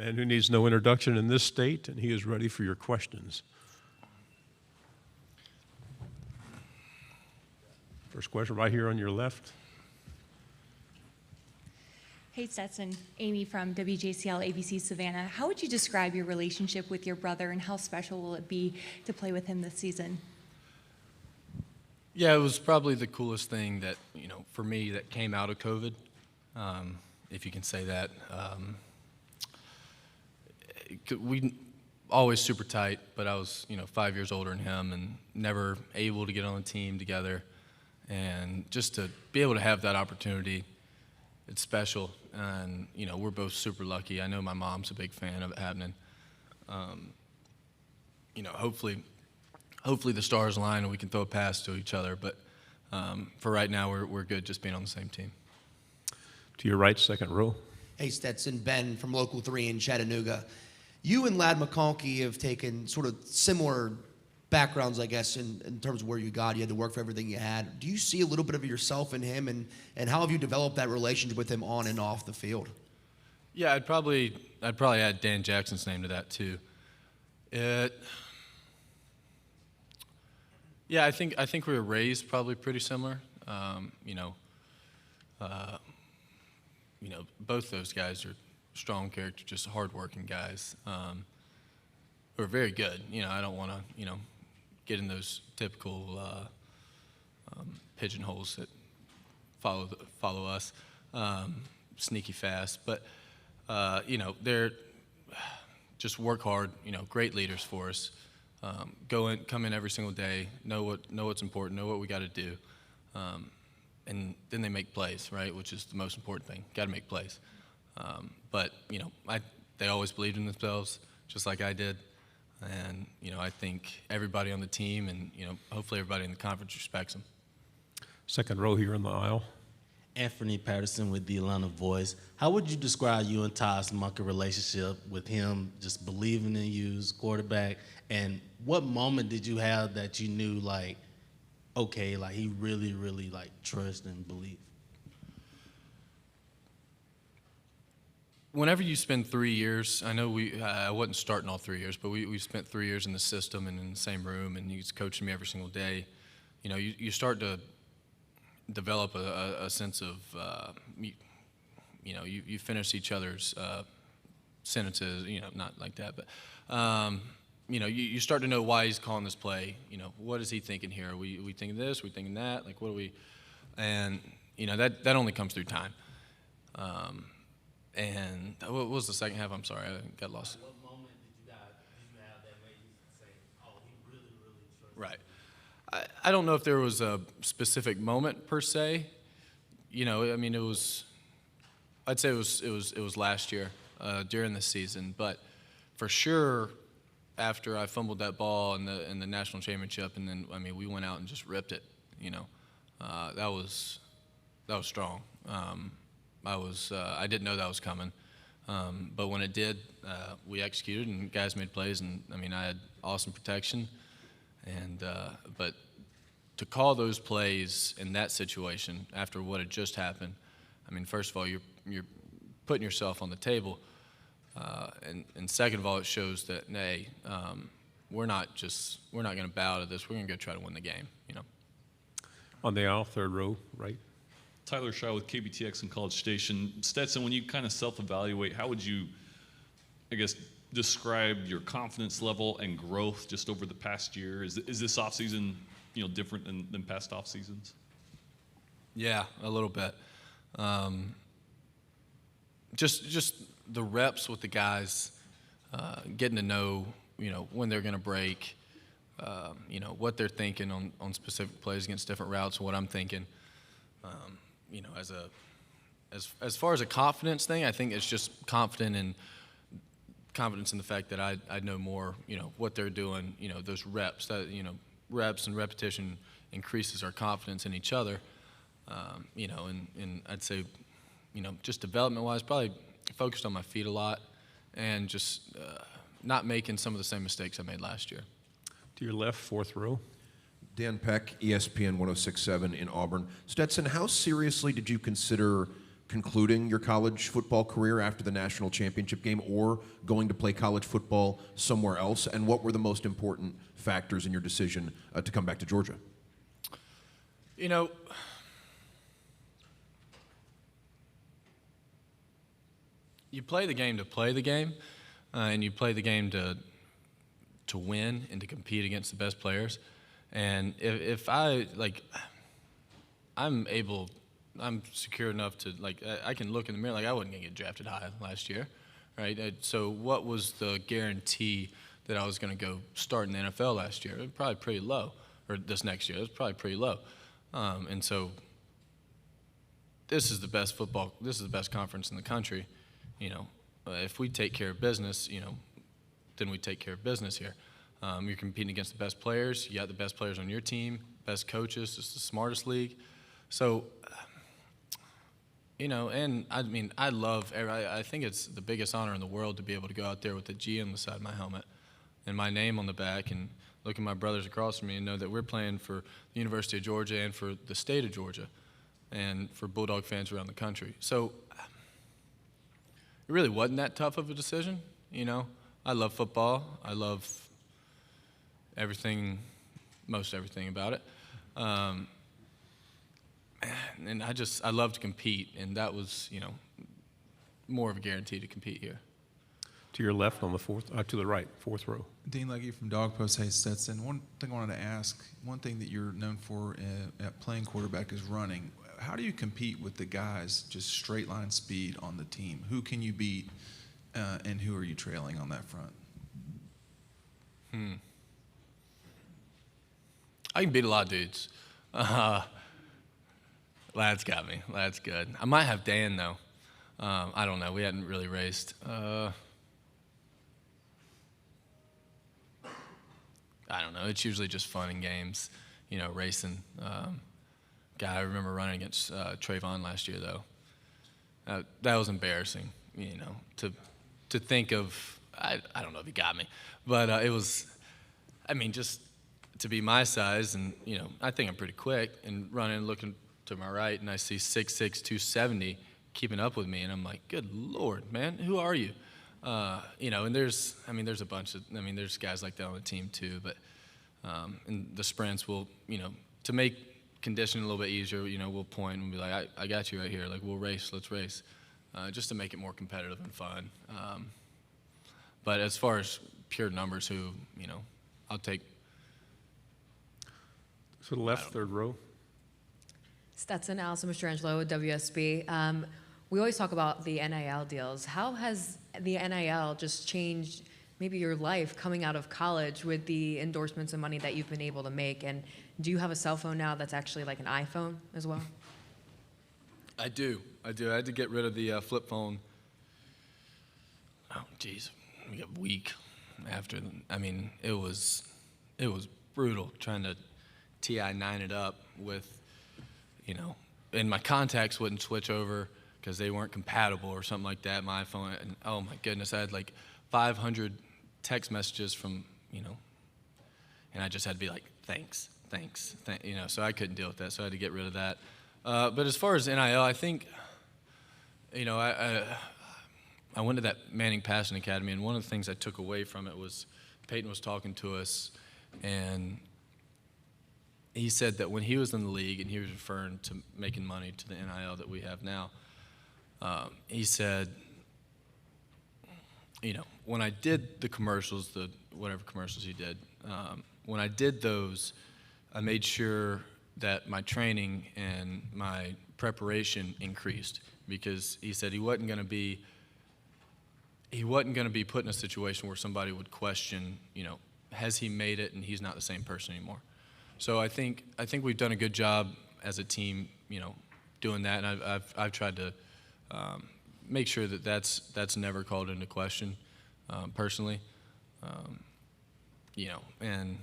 Man who needs no introduction in this state, and he is ready for your questions. First question right here on your left. Hey Stetson, Amy from WJCL ABC Savannah. How would you describe your relationship with your brother, and how special will it be to play with him this season? Yeah, it was probably the coolest thing that, for me that came out of COVID, if you can say that. We always super tight, but I was, 5 years older than him and never able to get on a team together. And just to be able to have that opportunity, it's special. And, we're both super lucky. I know my mom's a big fan of it happening. Hopefully the stars align and we can throw a pass to each other. But for right now, we're good just being on the same team. To your right, second row. Hey, Stetson, Ben from Local 3 in Chattanooga. You and Ladd McConkey have taken sort of similar backgrounds, I guess, in terms of where you got. You had to work for everything you had. Do you see a little bit of yourself in him, and how have you developed that relationship with him on and off the field? Yeah, I'd probably add Dan Jackson's name to that too. Yeah, I think we were raised probably pretty similar. Both those guys are strong character, just hardworking guys who are very good. I don't want to, get in those typical pigeonholes that follow us, sneaky fast. But they're just work hard. Great leaders for us. Come in every single day, know what's important, know what we got to do, and then they make plays, right? Which is the most important thing. Got to make plays. But they always believed in themselves, just like I did. And I think everybody on the team, and hopefully everybody in the conference respects them. Second row here in the aisle. Anthony Patterson with the Atlanta Voice. How would you describe you and Todd Monken relationship with him just believing in you as quarterback? And what moment did you have that you knew, okay, he really, really, trust and believe? Whenever you spend 3 years, I know I wasn't starting all 3 years, but we spent 3 years in the system and in the same room, and he's coaching me every single day. You start to develop a sense of, you finish each other's sentences, not like that, but, you start to know why he's calling this play. What is he thinking here? Are we thinking this? Are we thinking that? What are we? And, that only comes through time. And what was the second half? I'm sorry, I got lost. What moment did you have that made you say, oh, he really, really trusts me? Right. I don't know if there was a specific moment per se. I'd say it was last year during the season, but for sure after I fumbled that ball in the national championship, and then we went out and just ripped it. That was strong. I didn't know that was coming, but when it did, we executed and guys made plays, and I had awesome protection, and but to call those plays in that situation after what had just happened, first of all, you're putting yourself on the table, and second of all, it shows that hey, we're not going to bow to this. We're going to go try to win the game. On the aisle, third row, right. Tyler Shaw with KBTX and College Station. Stetson, when you kind of self-evaluate, how would you, describe your confidence level and growth just over the past year? Is this offseason, different than past off seasons? Yeah, a little bit. Just the reps with the guys, getting to know, when they're going to break, what they're thinking on specific plays against different routes, and what I'm thinking. As far as a confidence thing, I think it's just confidence in the fact that I know more, what they're doing, those reps, that, reps and repetition increases our confidence in each other, and I'd say, just development-wise, probably focused on my feet a lot and just not making some of the same mistakes I made last year. To your left, fourth row. Dan Peck, ESPN 106.7 in Auburn. Stetson, how seriously did you consider concluding your college football career after the national championship game or going to play college football somewhere else? And what were the most important factors in your decision to come back to Georgia? You know, you play the game to play the game, and you play the game to win and to compete against the best players. And if I, like, I'm secure enough to, like, I can look in the mirror, like, I wasn't going to get drafted high last year, right? So what was the guarantee that I was going to go start in the NFL last year? It was probably pretty low, or this next year. It was probably pretty low. And so this is the best conference in the country. You know, if we take care of business, you know, then we take care of business here. You're competing against the best players. You got the best players on your team, best coaches. It's the smartest league. So, you know, and I mean, I think it's the biggest honor in the world to be able to go out there with the G on the side of my helmet and my name on the back and look at my brothers across from me and know that we're playing for the University of Georgia and for the state of Georgia and for Bulldog fans around the country. So it really wasn't that tough of a decision, you know. I love football. I love most everything about it. And I love to compete, and that was, you know, more of a guarantee to compete here. To your left on the to the right, fourth row. Dean Legge from Dog Post. Hey, Stetson. One thing I wanted to ask, one thing that you're known for at playing quarterback is running. How do you compete with the guys, just straight line speed on the team? Who can you beat, and who are you trailing on that front? I can beat a lot of dudes. Lad's got me. Lad's good. I might have Dan, though. I don't know. We hadn't really raced. I don't know. It's usually just fun and games, you know, racing. God, I remember running against Trayvon last year, though. That was embarrassing, you know, to think of. I don't know if he got me, but it was, I mean, just to be my size and, you know, I think I'm pretty quick and running, looking to my right, and I see 6'6", 270 keeping up with me, and I'm like, good Lord, man, who are you? You know, and there's a bunch of, there's guys like that on the team too, but in the sprints will, you know, to make conditioning a little bit easier, you know, we'll point and be like, I got you right here, like, we'll race, let's race, just to make it more competitive and fun. But as far as pure numbers, who, you know, I'll take. To the left, third row. Stetson, Allison Mastrangelo with WSB. We always talk about the NIL deals. How has the NIL just changed maybe your life coming out of college with the endorsements and money that you've been able to make? And do you have a cell phone now that's actually like an iPhone as well? I do. I had to get rid of the flip phone. Oh, geez, a week after. It was brutal trying to TI-9 it up with, you know, and my contacts wouldn't switch over because they weren't compatible or something like that. My iPhone, and oh my goodness, I had like 500 text messages from, you know, and I just had to be like, thanks, you know, so I couldn't deal with that, so I had to get rid of that. But as far as NIL, I think, you know, I went to that Manning Passing Academy, and one of the things I took away from it was Peyton was talking to us, and he said that when he was in the league, and he was referring to making money to the NIL that we have now, he said, you know, when I did the commercials, the whatever commercials he did, when I did those, I made sure that my training and my preparation increased, because he said he wasn't going to be put in a situation where somebody would question, you know, has he made it and he's not the same person anymore. So I think we've done a good job as a team, you know, doing that, and I've tried to make sure that that's never called into question, personally, you know, and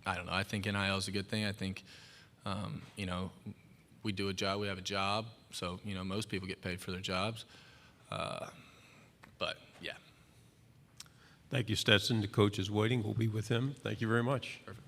I don't know. I think NIL is a good thing. I think, you know, we do a job. We have a job, so you know most people get paid for their jobs, but yeah. Thank you, Stetson. The coach is waiting. We'll be with him. Thank you very much. Perfect.